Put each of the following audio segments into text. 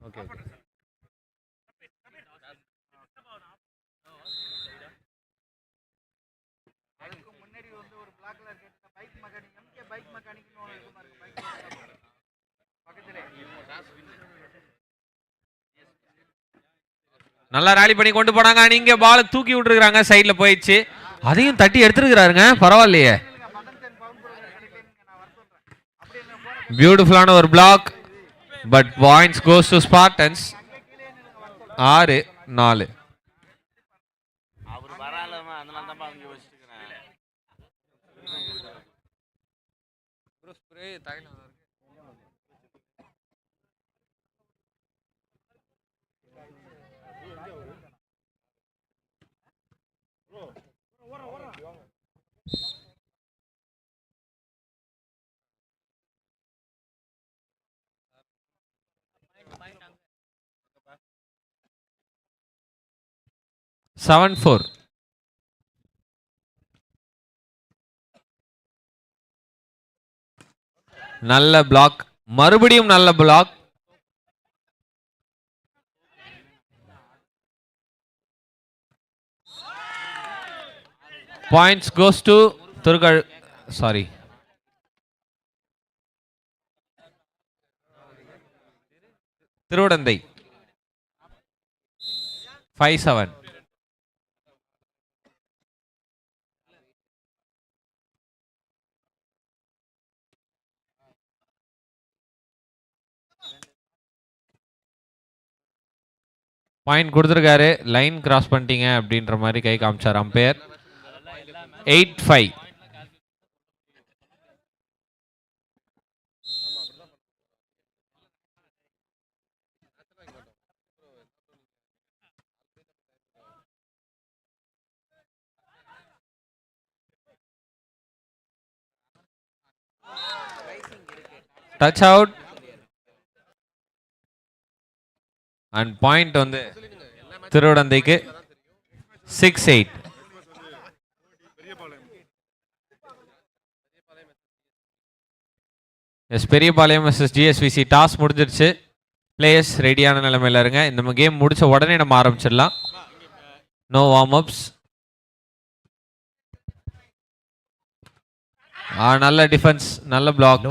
Okay. அதுக்கு முன்னாடி வந்து ஒரு பிளாக் கலர் கேட்ட பைக் மெக்கானிக் எம்கே பைக் மெக்கானிக்னு ஒன்று இருக்கு பாருங்க பைக் பக்கத்துல நல்லா ராலி பண்ணி கொண்டு போனாங்க. நீங்க பால் தூக்கி விட்டுருக்காங்க, சைடில் போயிடுச்சு. அதையும் தட்டி எடுத்துருக்கிறாருங்க, பரவாயில்லையே. பியூட்டிஃபுல்லான ஒரு block. But points goes to Spartans. 6-4. அவர் வராலமா அதனால தான் அவங்க யோசிச்சுக்கிறேன். 7-4. நல்ல பிளாக், மறுபடியும் நல்ல block. Points goes to Thiruvidanthai. 5-7. Point கொடுத்துருக்காரு. லைன் கிராஸ் பண்ணிட்டீங்க அப்படின்ற மாதிரி கை காமிச்சார் umpire. 8-5. Touch out and point வந்து திருவிடந்தைக்கு. 6-8. பெரியபாளையம் vs GSVC டாஸ் முடிஞ்சிருச்சு. பிளேயர்ஸ் ரெடியான நிலைமையில இருங்க. இந்த கேம் முடிச்ச உடனே நம்ம ஆரம்பிச்சிடலாம். No warm ups. நல்ல டிஃபென்ஸ், நல்ல பிளாக்.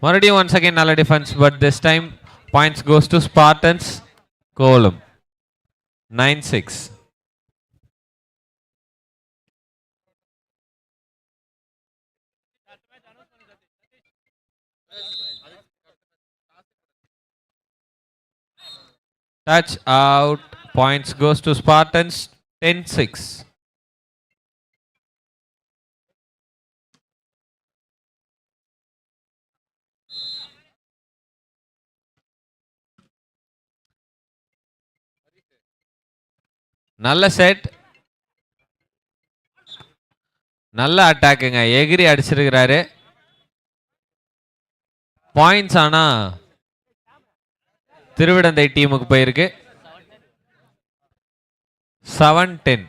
மறுபடியும் ஒன்ஸ் அகைன் நல்ல defence. But this time points goes to Spartans. கோலம் 9-6. Touch out. Points goes to Spartans. 10-6. நல்ல செட், நல்ல அட்டாக்குங்க. எகிரி அடிச்சிருக்கிறாரு. பாயிண்ட்ஸ் ஆனா திருவிடந்தை டீமுக்கு போயிருக்கு. 7-10.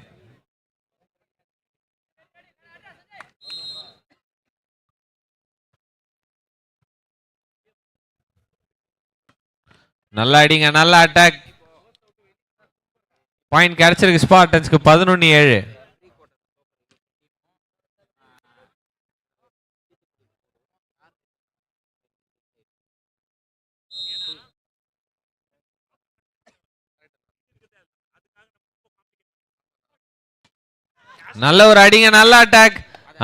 நல்லா அடிங்க, நல்ல அட்டாக். பாயிண்ட் கிடைச்சிருக்கு ஸ்பார்டன்ஸ்க்கு. 11-7. நல்ல ஒரு அடிங்க, நல்ல அட்டாக்.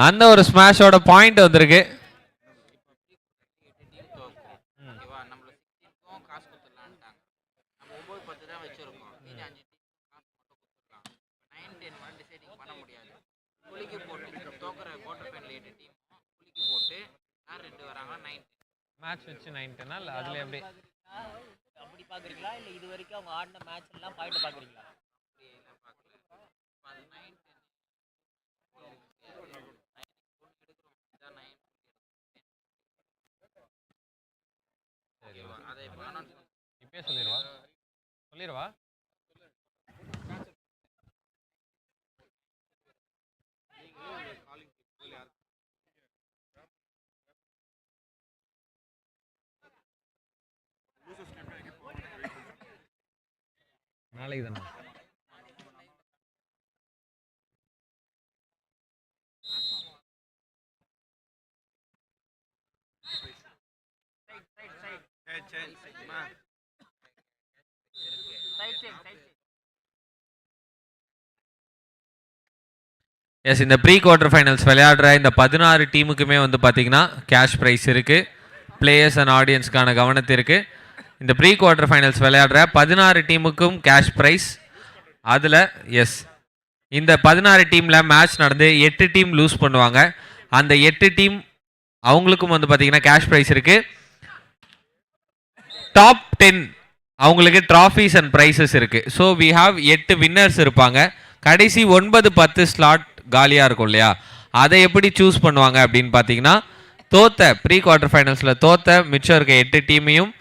அந்த ஒரு ஸ்மாஷோட பாயிண்ட் வந்திருக்கு. மேட்ச் வச்சு 9-10 அதுல எப்படி அப்படி பாக்குறீங்களா இல்ல இது வரைக்கும் அவங்க ஆடின மேட்ச் எல்லாம் பாயிண்ட் பாக்குறீங்களா? இப்பயே சொல்லிடுவா. நாளைக்கு தானே. எஸ், இந்த ப்ரீ குவார்டர் ஃபைனல்ஸ் விளையாடுற இந்த 16 டீமுக்குமே வந்து பார்த்தீங்கன்னா கேஷ் ப்ரைஸ் இருக்குது. பிளேயர்ஸ் அண்ட் ஆடியன்ஸ்க்கான கவனத்திற்கு இந்த ப்ரீ குவார்டர் ஃபைனல்ஸ் விளையாடுற 16 டீமுக்கும் கேஷ் ப்ரைஸ். அதில் எஸ், இந்த 16 டீமில் மேட்ச் நடந்து 8 டீம் லூஸ் பண்ணுவாங்க. அந்த 8 டீம் அவங்களுக்கும் வந்து பார்த்தீங்கன்னா கேஷ் ப்ரைஸ் இருக்குது. டாப் 10 அவங்களுக்கு ட்ராஃபீஸ் அண்ட் ப்ரைஸஸ் இருக்குது. ஸோ வி ஹாவ் 8 வின்னர்ஸ் இருப்பாங்க. கடைசி 9-10 ஸ்லாட் காலியாக இருக்கும் இல்லையா, அதை எப்படி சூஸ் பண்ணுவாங்க அப்படின்னு பார்த்தீங்கன்னா, தோத்த ப்ரீ குவார்டர் ஃபைனல்ஸில் தோத்த மிச்சம் இருக்க 8 டீமையும்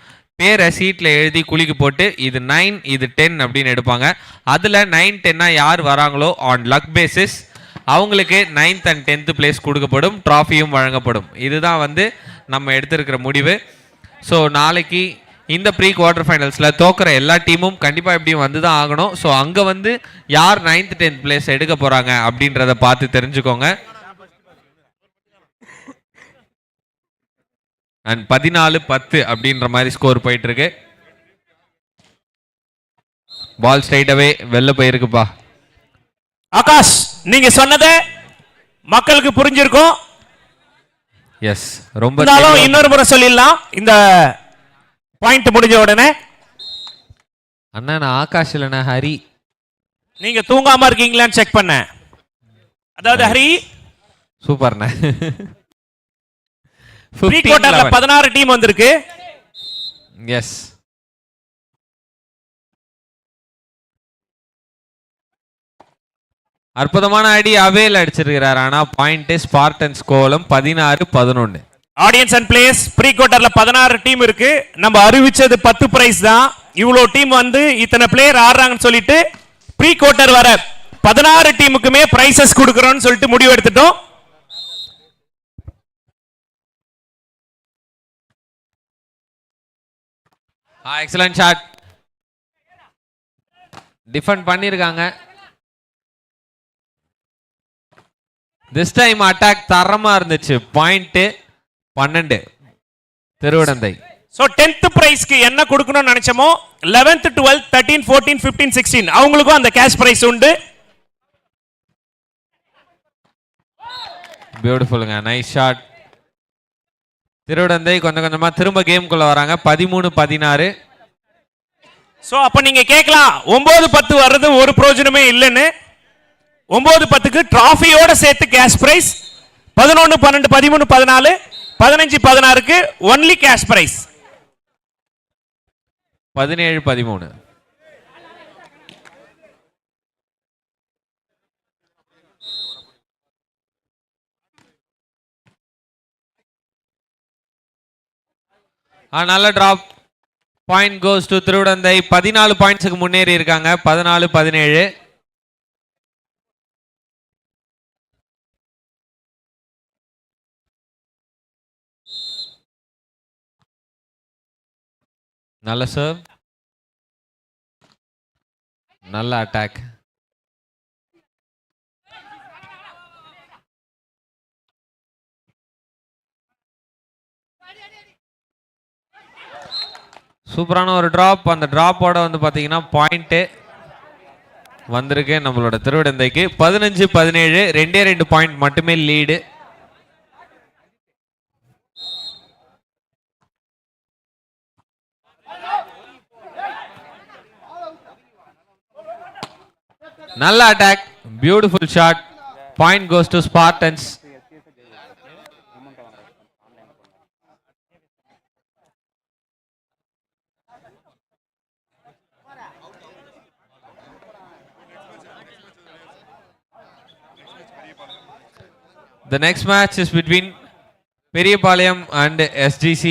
பேரை சீட்டில் எழுதி குலுக்கி போட்டு இது 9 இது 10 அப்படின்னு எடுப்பாங்க. அதில் 9-10 யார் வராங்களோ ஆன் லக் பேசிஸ் அவங்களுக்கு 9th and 10th பிளேஸ் கொடுக்கப்படும், ட்ராஃபியும் வழங்கப்படும். இதுதான் வந்து நம்ம எடுத்திருக்கிற முடிவு. ஸோ நாளைக்கு இந்த ப்ரீ குவார்டர் ஃபைனல்ஸில் தோக்கிற எல்லா டீமும் கண்டிப்பாக எப்படியும் வந்து தான் ஆகணும். ஸோ அங்கே வந்து யார் 9th 10th பிளேஸ் எடுக்க போகிறாங்க அப்படின்றத பார்த்து தெரிஞ்சுக்கோங்க. அண்ட் 14-10 அப்படின்ற மாதிரி ஸ்கோர் போயிட்டு இருக்கு. பால் ஸ்ட்ரைட்டாவே வெளில போயிருக்குப்பா. ஆகாஷ், நீங்க சொன்னது மக்களுக்கு புரிஞ்சிருக்கும். எஸ், ரொம்ப இன்னொரு முறை சொல்லிடலாம். இந்த பாயிண்ட் முடிஞ்ச உடனே அண்ணா நான் ஆகாஷ் இல்லைண்ணா ஹரி. நீங்க தூங்காம இருக்கீங்களான்னு செக் பண்ண. அதாவது ஹரி சூப்பர்ண்ணா. ப்ரீ குவார்டர்ல 16 டீம் வந்திருக்கு. எஸ், அற்புதமான அடி அவேல் அடிச்சிருக்கிறார். ஆனா பாயிண்ட் ஸ்பார்டன்ஸ் கோலம் 16-11. ஆடியன்ஸ் அண்ட் பிளேயர்ஸ், ப்ரீ குவார்டர்ல 16 டீம் இருக்கு. நம்ம அறிவிச்சது 10 பிரைஸ் தான். இவ்வளோ டீம் வந்து இத்தனை பிளேயர் ஆடுறாங்கன்னு சொல்லிட்டு ப்ரீ குவார்டர் வர 16 டீமுக்குமே பிரைசஸ் கொடுக்கறோம்னு சொல்லிட்டு முடிவு எடுத்துட்டோம். Excellent shot. டிஃபெண்ட் பண்ணிருக்காங்க. திஸ் டைம் அட்டாக் தரமா இருந்துச்சு. பாயிண்ட் 12 திருவிடந்தை. சோ 10th பிரைஸ்க்கு என்ன கொடுக்கணும்னு நினைச்சோமோ 11th 12th 13 14 15 16 அவங்களுக்கும் அந்த கேஷ் பிரைஸ் உண்டு. பியூட்டிஃபுல்லுங்க, நைஸ் ஷாட். திருவிடந்தை கொஞ்சம் கொஞ்சமா திரும்ப கேம்குள்ள வராங்க. 13-16. சோ அப்ப நீங்க கேட்கலாம் 9-10 வர்றது ஒரு பிரயோஜனமே இல்லைன்னு. 9-10க்கு டிராஃபியோட சேர்த்து கேஷ் பிரைஸ். 11 12 13 14 15 16க்கு ஒன்லி கேஷ் பிரைஸ். 17-13. நல்ல drop. Point goes to Thiruvidanthai. 14 பாயிண்ட்ஸுக்கு முன்னேறி இருக்காங்க. 14-17. நல்ல சர்வ், நல்ல அட்டாக். சூப்பரான ஒரு டிராப். அந்த டிராப்போட வந்து பார்த்தீங்கன்னா பாயிண்ட் வந்திருக்கு நம்மளோட திருவிடந்தைக்கு. 15-17. 2 பாயிண்ட் மட்டுமே லீடு. நல்ல attack, beautiful shot. Point goes to Spartans. The next match is between Periyapalayam and SGC,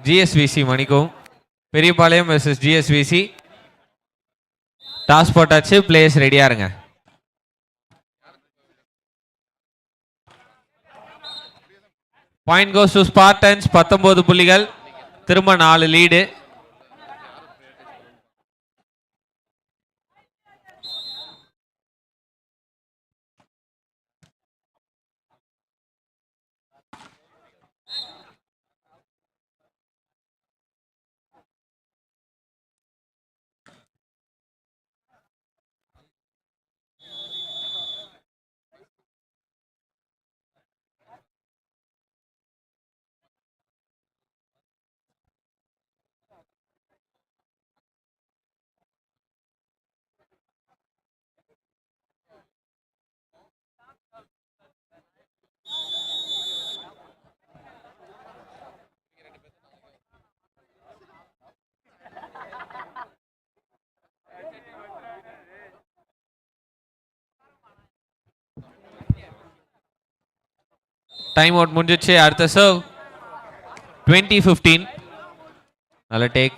GSVC Manikum. Periyapalayam versus GSVC. Toss போட்டாச்சு. பிளேயர்ஸ் ரெடியா இருங்க. Point goes to Spartans. 19 புள்ளிகள். திரும்ப 4 லீடு. டைம் அவுட் முடிஞ்சிச்சு. அடுத்த serve 20-15. நல்ல take.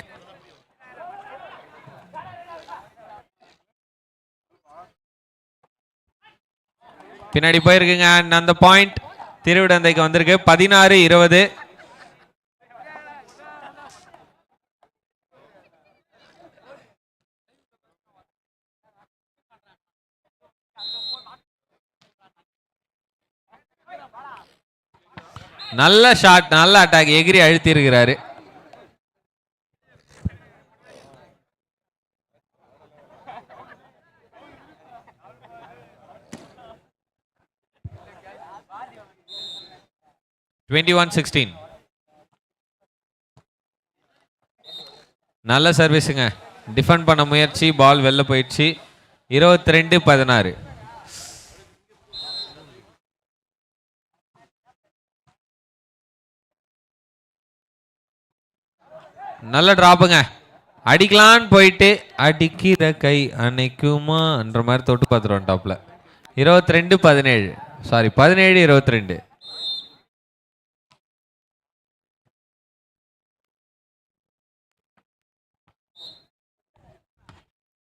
பின்னாடி போயிருக்குங்க. அந்த பாயிண்ட் திருவிடந்தைக்கு வந்திருக்கு. 16-20. நல்ல ஷாட், நல்ல அட்டாக், எகிரி அழுத்தி இருக்கிறாரு. நல்ல சர்வீஸுங்க. டிஃபெண்ட் பண்ண முயற்சி, பால் வெளில போயிடுச்சு. 22-16. நல்ல டிராப்புங்க. அடிக்கலான்னு போயிட்டு அடிக்கிற கை அன்னைக்குமான்ற மாதிரி தொட்டு பார்த்துருவோம் டாப்ல. 22-17. சாரி 17-22.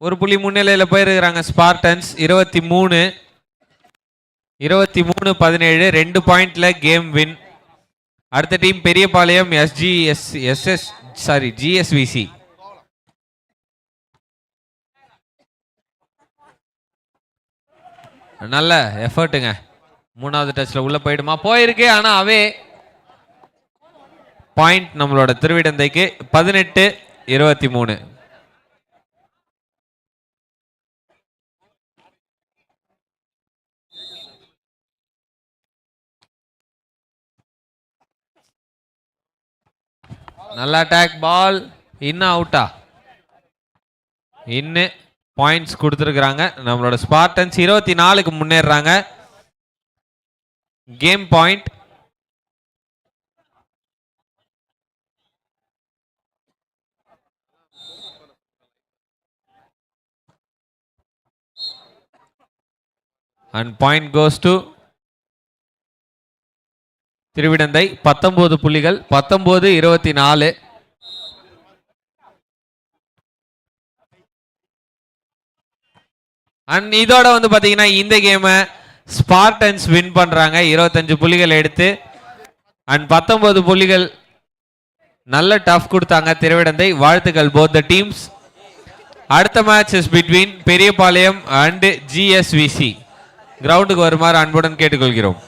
ஒரு புள்ளி முன்னிலையில் போயிருக்கிறாங்க ஸ்பார்டன்ஸ். 23-17. 2 பாயிண்ட்ல கேம் வின். அடுத்த டீம் பெரியபாளையம் GSVC. நல்ல எஃபர்ட்டுங்க. 3வது டச்ல உள்ள போயிடுமா? போயிருக்கு. ஆனா அவே பாயிண்ட் நம்மளோட திருவிடந்தைக்கு. 18-23. நல்ல அட்டாக். பால் இன்னும் அவுட்டா? இன்னும் பாயிண்ட்ஸ் கொடுத்துருக்குறாங்க. நம்மளோட ஸ்பார்டன்ஸ் 24க்கு முன்னேறாங்க. Game point. And point goes to Thiruvidanthai. 19 புள்ளிகள். 19-24. அண்ட் இதோட வந்து பாத்தீங்கன்னா இந்த கேமை ஸ்பார்டன்ஸ் வின் பண்றாங்க 25 புள்ளிகள் எடுத்து. அண்ட் 19 புள்ளிகள். நல்ல டஃப் கொடுத்தாங்க திருவிடந்தை. வாழ்த்துக்கள் போத் த டீம்ஸ். அடுத்த match is between Periyapalayam and GSVC. கிரவுண்டுக்கு வருமாறு அன்புடன் கேட்டுக்கொள்கிறோம்.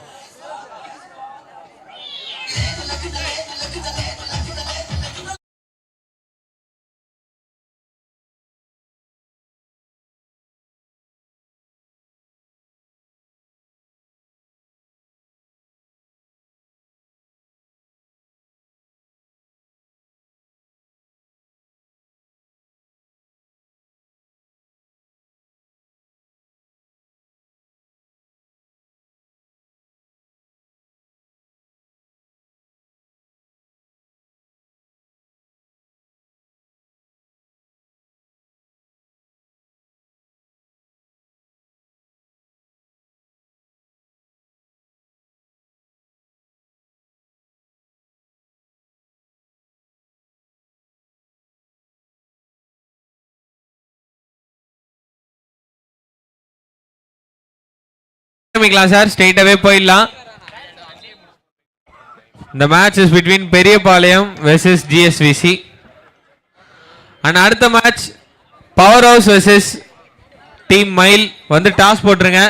சார் ஸ்ட்ரெயிட்டாவே போயிடலாம். The match is between Periyapalayam versus GSVC. And அடுத்த மேட்ச் power house versus team mile. வந்து டாஸ் போட்டுருங்க.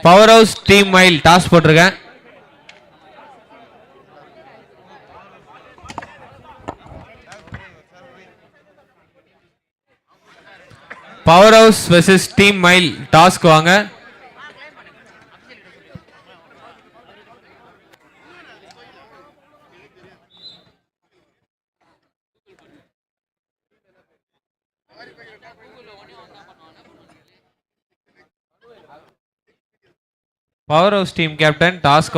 Power house team mile toss போட்டுருங்க. Power house versus team mile டாஸ்க்கு வாங்க. Power House team captain task